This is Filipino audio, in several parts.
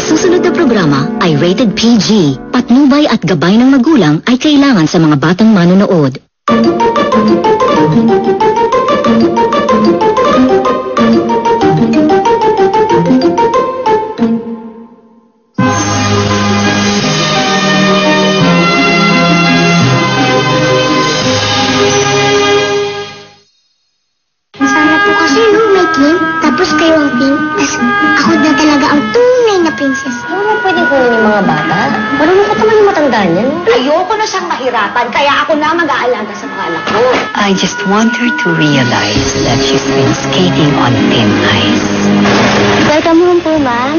susunod na programa ay rated PG. Patnubay at gabay ng magulang ay kailangan sa mga batang manonood. Sana po kasi may king, tapos kayo ang king, tas ako na talaga ang tunay na princess. Hindi mo pwedeng kunin yung mga bata. Marunong ko naman yung matanda niyan. Ayoko na siyang mahirapan, kaya ako na mag-aalaga sa mga anak ko. I just want her to realize that she's been skating on thin ice. Welcome home po, ma'am.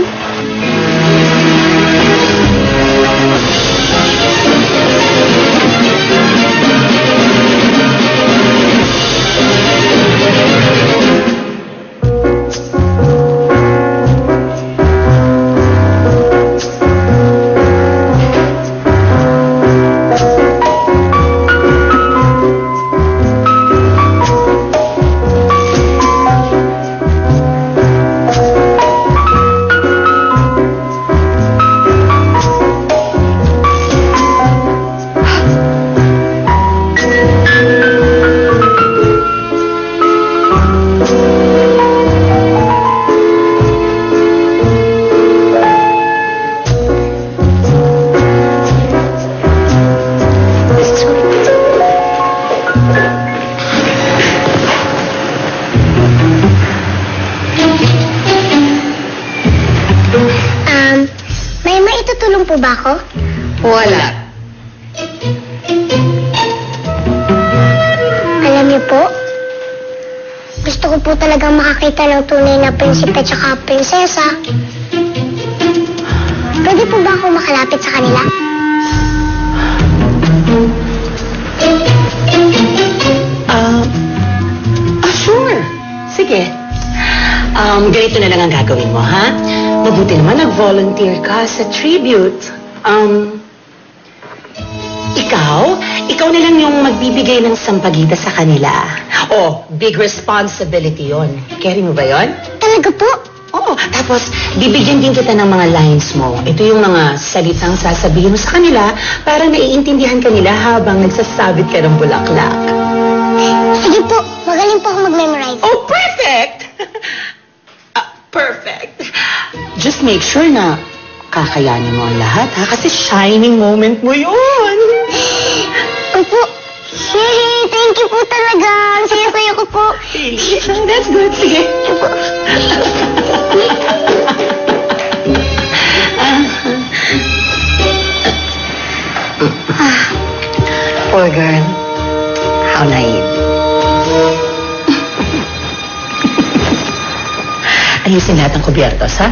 May maitutulong po ba ako? Wala. Alam niyo po, gusto ko po talagang makakita ng tunay na prinsipe at saka prinsesa. Pwede po ba ako makalapit sa kanila? Sure. Sige. Ganito na lang ang gagawin mo, ha? Mabuti naman nag-volunteer ka sa tribute. Ikaw na lang yung magbibigay ng sampagita sa kanila. Oh, big responsibility yon. Carry mo ba yon? Talaga po? Oo. Tapos, bibigyan din kita ng mga lines mo. Ito yung mga salitang sasabihin mo sa kanila para naiintindihan kanila habang nagsasabit ka ng bulaklak. Sige po, magaling po ako mag-memorize. Oh, perfect! Perfect. Just make sure na kakayanin mo ang lahat, ha? Kasi shining moment mo yun. Opo. Yay! Thank you po talaga. Ang saya-saya ko po. That's good. Sige. Opo. Poor girl. How naive. Ayusin lahat ng kubyertos, ha?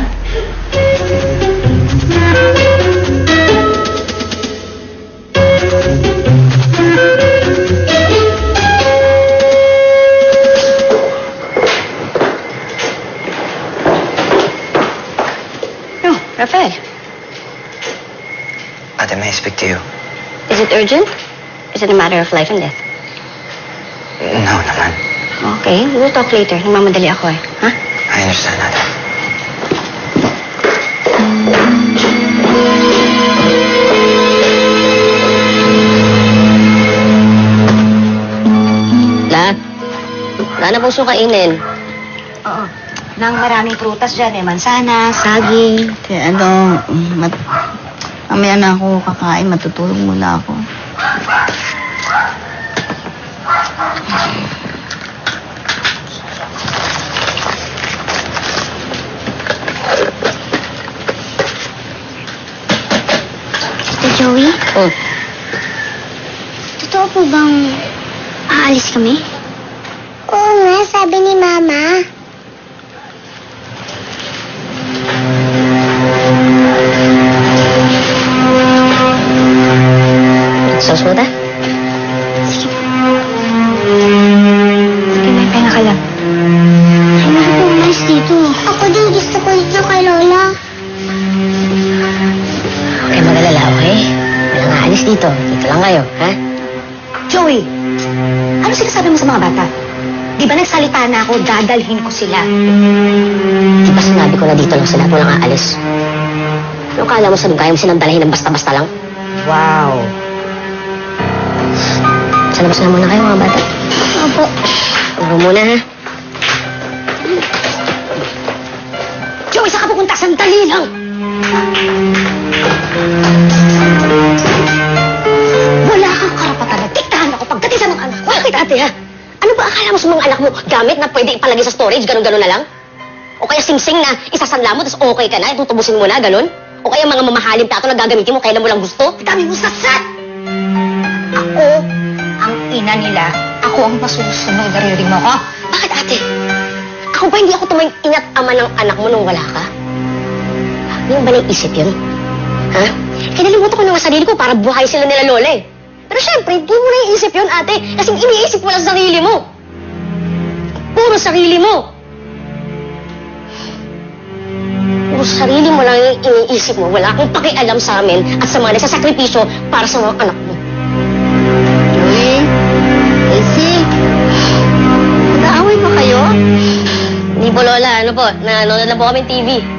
Oh, Rafael. Ate, may I speak to you? Is it urgent? Is it a matter of life and death? No naman. Okay, we'll talk later. Nagmamadali ako eh. Ha? I understand, Ate. Wala na pong sukainin. Oo. Nang maraming prutas dyan eh. Mansanas, saging. Kaya mamaya na ako kakain, matutulog muna ako. Tito Joey, Oh, totoo po bang aalis kami? Oo nga, sabi ni Mama. sauce mo ta? Sige po. Sige, may pena ka lang. Ayoko po umalis dito. Ako din gusto ko dito kay Lola. Okay, mag-alala, okay? Walang aalis dito. Dito lang kayo, ha? Joey, ano sinasabi mo sa mga bata? Di ba nagsalita na ako, dadalhin ko sila? Di ba sinabi ko na dito lang sila at walang aalis? Ano kala mo sa kaya mo sinandalahin ng basta-basta lang? Wow. Sa labas na muna kayo, mga bata. Opo. Laro muna, ha? Joey, saan ka pupunta? Sandali lang! Wala kang karapatan na diktahan ako pagdating sa mga anak ko. Bakit, ate, ha? Ano ba akala mo sa mga anak mo? Gamit na pwede ipalagay sa storage, ganun-ganun na lang? O kaya sing-sing na isasanla mo, tapos okay ka na, tutubusin mo na, ganun? O kaya mga mamahaling plato na gagamitin mo, kailan mo lang gusto? Dami mo sasat! Ako ang ina nila. Ako ang masusunod. Naririnig mo ako? Bakit, ate? Ako ba hindi ako tumayong ina't ama ng anak mo nung wala ka? Ngayon ba naisip yun? Ha? Kinalimutan ko na nga sarili ko para buhay sila nila lola eh. Pero syempre, hindi mo naiisip yun, ate. Kasi iniisip mo lang sarili mo. Puro sarili mo. Puro sarili mo lang yung iniisip mo. Wala akong pakialam sa amin at sa mga nagsasakripisyo para sa mga anak mo. Joey? Casey? Nag-aaway ba kayo? Hindi po, lola. Ano po? Nanonood na po kami TV.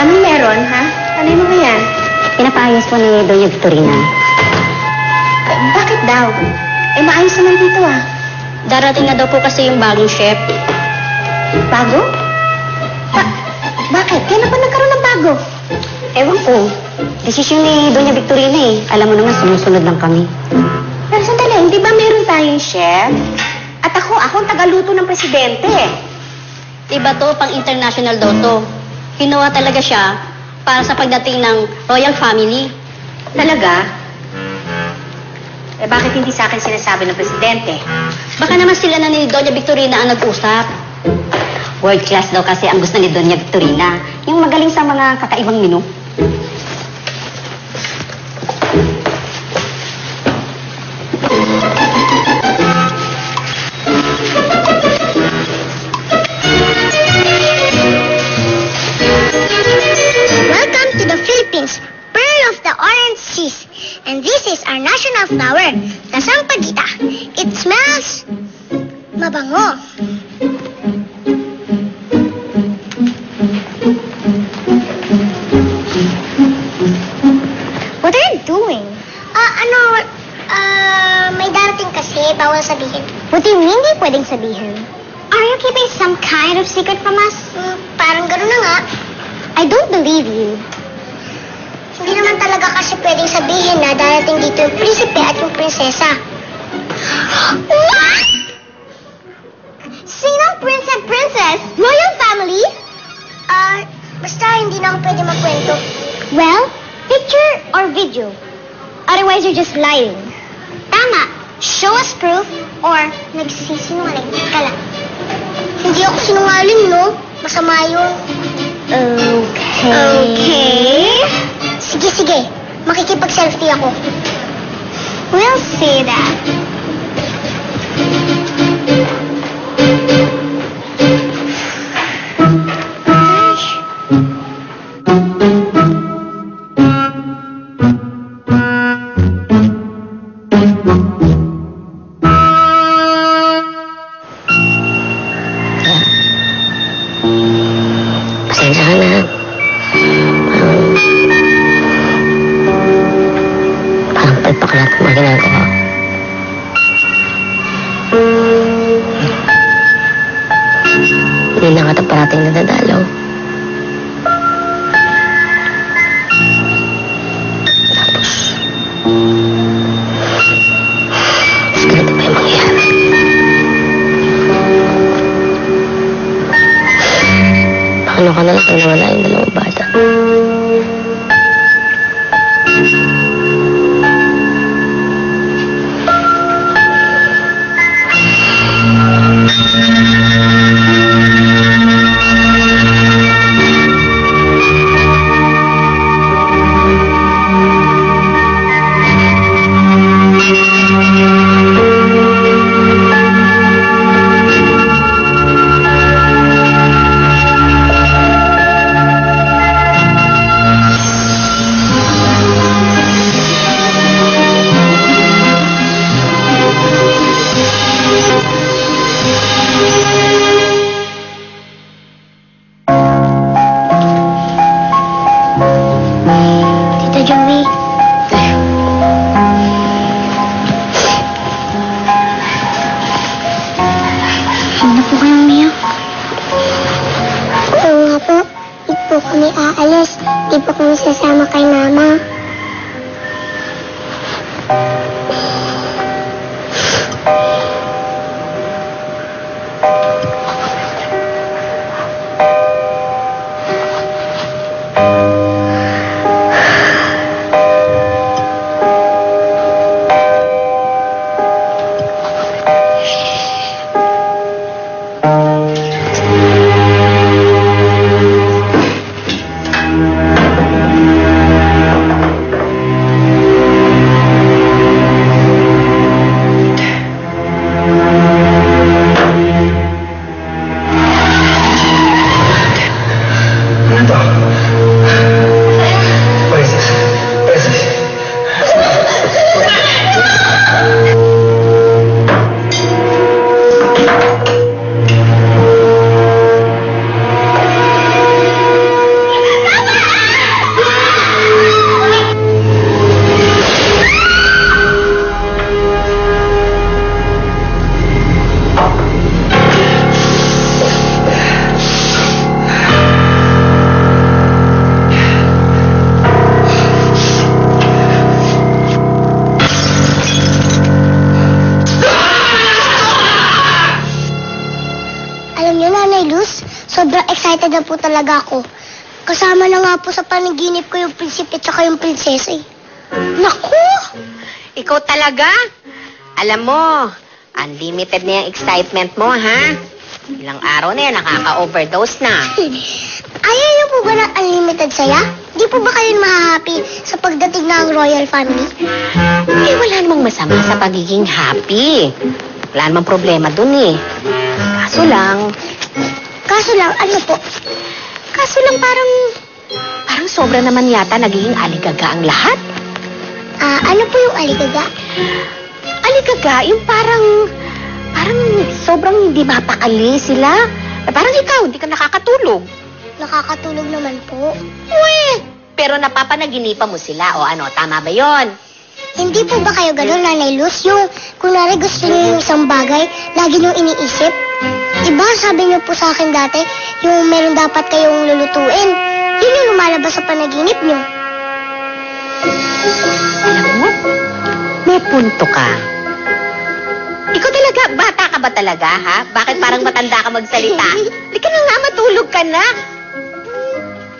Anong meron, ha? Kanino ba yan? Pinapaayos po ni Doña Victorina. Bakit daw? Eh, maayos naman dito, ah. Darating na daw po kasi yung bagong chef. Bago? Bakit? Kailan ba nagkaroon ng bago? Ewan ko. Desisyon ni Doña Victorina eh. Alam mo naman, sumusunod lang kami. Pero sandali, hindi ba meron tayong chef? At ako ang tagaluto ng presidente. Diba to, pang international daw to. Kinuha talaga siya para sa pagdating ng royal family. Talaga? Eh, bakit hindi sa akin sinasabi ng presidente? Baka naman sila na ni Doña Victorina ang nag-usap. World class daw kasi ang gusto ni Doña Victorina. Yung magaling sa mga kakaibang menu. Welcome to the Philippines, Pearl of the Orange Seas. And this is our national flower, the sampaguita. It smells mabango. What are you doing? May darating kasi, bawal sabihin. What do you mean di pwedeng sabihin? Are you keeping some kind of secret from us? Parang gano'n na nga. I don't believe you. Hindi naman talaga kasi pwedeng sabihin na darating dito yung prinsipe at yung prinsesa. What? Sinong prince and princess? Royal family? Basta hindi na ako pwede magkwento. Well, picture or video. Otherwise, you're just lying. Tama. Show us proof or nagsisinungaling ka lang. Hindi ako sinungaling, no? Masama yun. Okay. Sige. Makikipag-selfie ako. We'll see that. Pasensya ka na. Parang palpaklat na ginagawa. Hindi na nga ito parating nadadalaw. Tapos ganito pa yung mangyayari. Paano ka na lang kung nawala yung dalawang bata? Huwag na po kayong umiyak. Oo nga po. Di po kami aalis. Di po kami sasama kay Mama. Sobrang excited na po talaga ako. Kasama na nga po sa panaginip ko yung prinsipe at yung prinsesa eh. Naku! Ikaw talaga? Alam mo, unlimited na yung excitement mo, ha? Ilang araw na yan, nakaka-overdose na. Ayaw niyo po ba ng unlimited saya? Di po ba kayo mahahappy sa pagdating ng royal family? Eh, wala namang masama sa pagiging happy. Wala namang problema dun eh. Kaso lang, Ano po? Kaso lang parang sobra naman yata nagiging aligaga ang lahat. Ano po yung aligaga? Aligaga, yung parang sobrang hindi mapakali sila. Parang ikaw, hindi ka nakakatulog. Nakakatulog naman po. Pero napapanaginipan mo sila, o ano, tama ba yon? Hindi po ba kayo gano'n, Nanay Luz? Yung, kunwari gusto niyo yung isang bagay, lagi niyo iniisip? Diba, sabi niyo po sa akin dati, yung meron dapat kayong lulutuin. Yun yung lumalabas sa panaginip niyo. Alam mo, may punto ka. Ikaw talaga, bata ka ba talaga, ha? Bakit parang matanda ka magsalita? Hindi ka na nga, matulog ka na.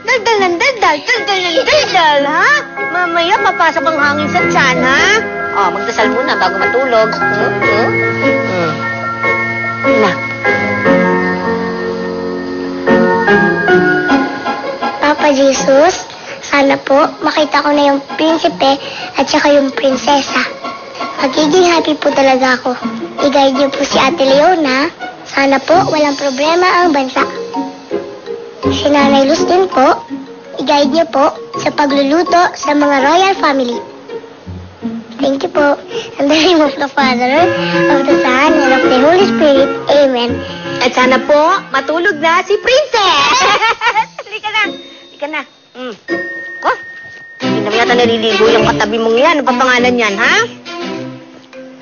Daldal ng daldal, ha? Mamaya, papasok ang hangin sa tiyan, ha? O, magdasal muna bago matulog. Na. Papa Jesus, sana po makita ko na yung prinsipe at saka yung prinsesa. Magiging happy po talaga ako. I-guide niyo po si Ate Leona. Sana po walang problema ang bansa. Si Nanay Luz din po, i-guide niyo po sa pagluluto sa mga royal family. Thank you po. In the name of the Father, of the Son, and of the Holy Spirit. Amen. At sana po, matulog na si Princess! Halika na. Halika na. Oh, hindi naman yata naliligo yung katabi mong yan. Ano pa pangalan yan, ha?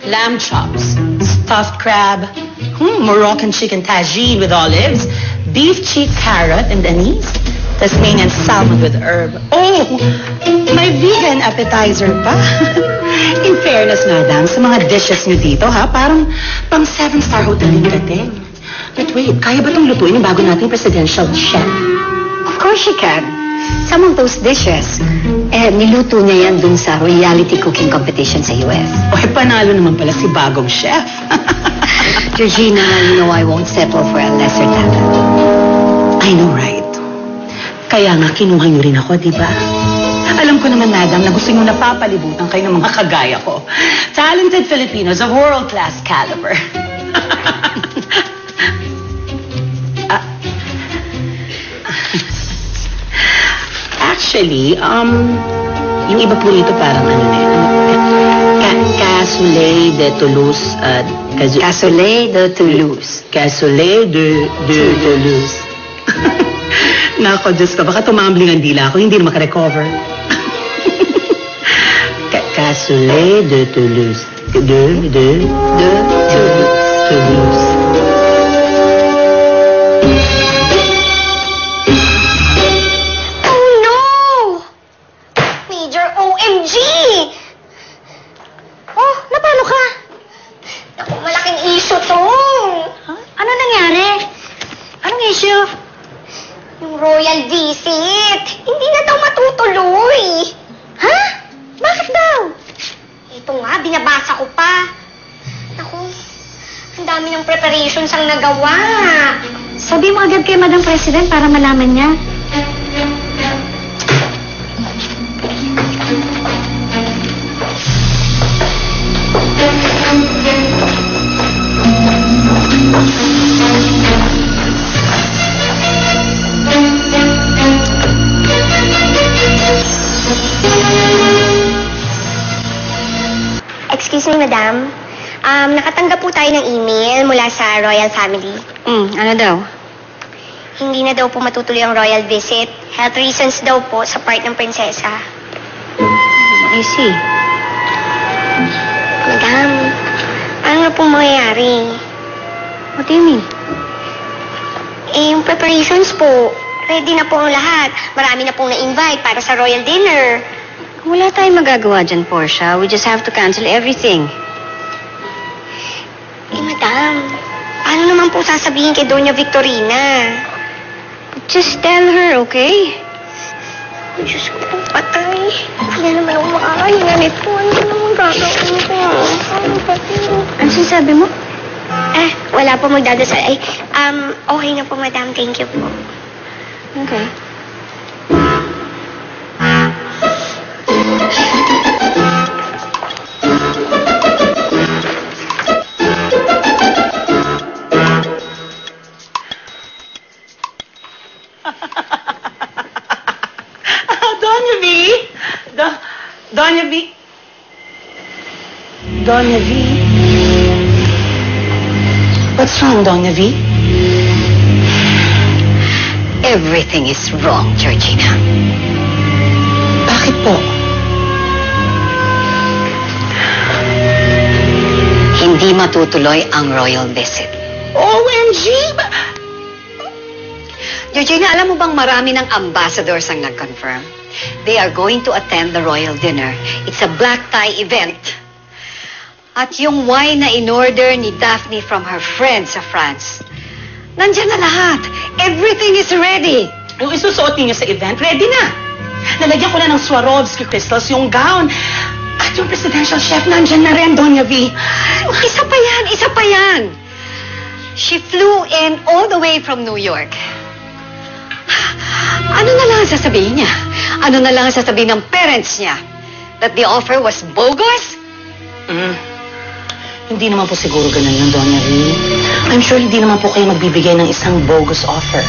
Lamb chops, stuffed crab, Moroccan chicken tagine with olives, beef cheek carrot and anise, Tasmanian salmon with herb. Oh, may vegan appetizer pa. In fairness, madam, sa mga dishes nyo dito, ha, parang pang 7-star hotel din dating. But wait, kaya ba itong lutuin yung bago nating presidential chef? Of course she can. Some of those dishes, niluto niya yan dun sa reality cooking competition sa US. O, panalo naman pala si bagong chef. Georgina, you know I won't settle for a lesser talent. I know, right? Kaya nga, kinuha niyo rin ako, di ba? Alam ko naman, madam, na gusto niyo napapalibutan kayo ng mga kagaya ko. Talented Filipinos of world-class caliber. Actually, yung iba po rito parang ano na yun. Cassoulet de Toulouse. Cassoulet de Toulouse. Cassoulet de Toulouse. Nako, Diyos ko, baka tumambling ang dila ako, hindi na makarecover. Cassoulet de Toulouse. De Toulouse. dami ng preparations ang nagawa. Sabi mo agad kay Madam President para malaman niya. Excuse me, madam. Nakatanggap po tayo ng email mula sa royal family. Ano daw? Hindi na daw po matutuloy ang royal visit. Health reasons daw po sa part ng prinsesa. I see. Madam, ano na pong mangyayari? What do you mean? Yung preparations po, ready na po ang lahat. Marami na pong na-invite para sa royal dinner. Wala tayong magagawa dyan, Portia. We just have to cancel everything. Madam, paano naman po sasabihin kay Doña Victorina? Just tell her, okay? Ay, Diyos ko pong patay. Hindi na naman ako makakahinga nito. Ano naman gagawin ko? Ano sinasabi mo? Wala po magdadasal. Okay na po, madam. Thank you po. Okay. Doña V! Doña V! Doña V? What's wrong, Doña V? Everything is wrong, Georgina. Bakit po? Hindi matutuloy ang royal visit. OMG! Georgina, alam mo bang marami ng ambassadors ang nag-confirm? They are going to attend the royal dinner. It's a black tie event. At yung wine na in-order ni Daphne from her friends sa France, nandyan na lahat. Everything is ready. Yung isusuot niyo sa event, ready na. Nalagyan ko na ng Swarovski crystals yung gown. At yung presidential chef, nandyan na rin, Doña V. Isa pa yan, isa pa yan. She flew in all the way from New York. Ano na lang ang sasabihin niya? Ano na lang ang sasabihin ng parents niya? That the offer was bogus? Hindi naman po siguro ganun yun, Doña V. I'm sure hindi naman po kayo magbibigay ng isang bogus offer.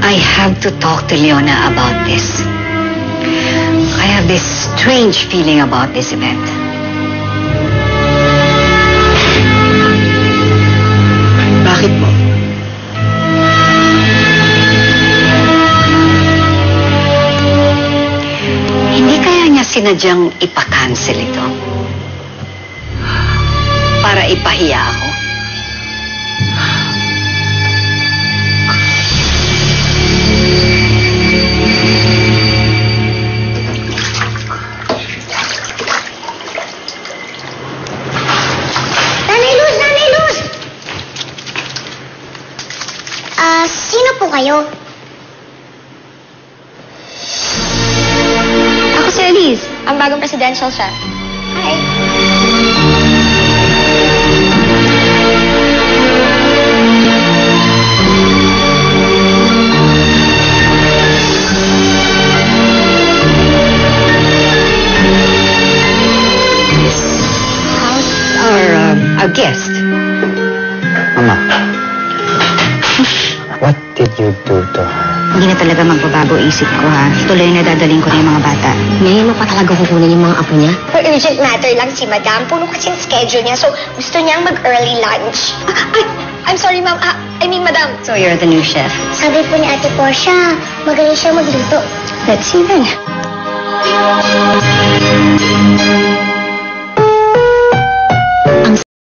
I have to talk to Leona about this. I have this strange feeling about this event. Bakit po? Hindi kaya niya sinadyang ipakancel ito? Para ipahiya ako? Sino po kayo? Ako si Elise, ang bagong presidential chef. Hi. Our guest. Mama, what did you do to her? Hindi na talaga magbabago isip ko, ha? Tuloy na dadaling ko na yung mga bata. Ngayon mo pa talaga kukunin yung mga apo niya? For urgent matter lang si madam. Puno kasi yung schedule niya. So, gusto niyang mag-early lunch. I'm sorry, ma'am. I mean, madam. So you're the new chef. Sabi po ni Ate Portia, magaling siya magluto. Let's see then.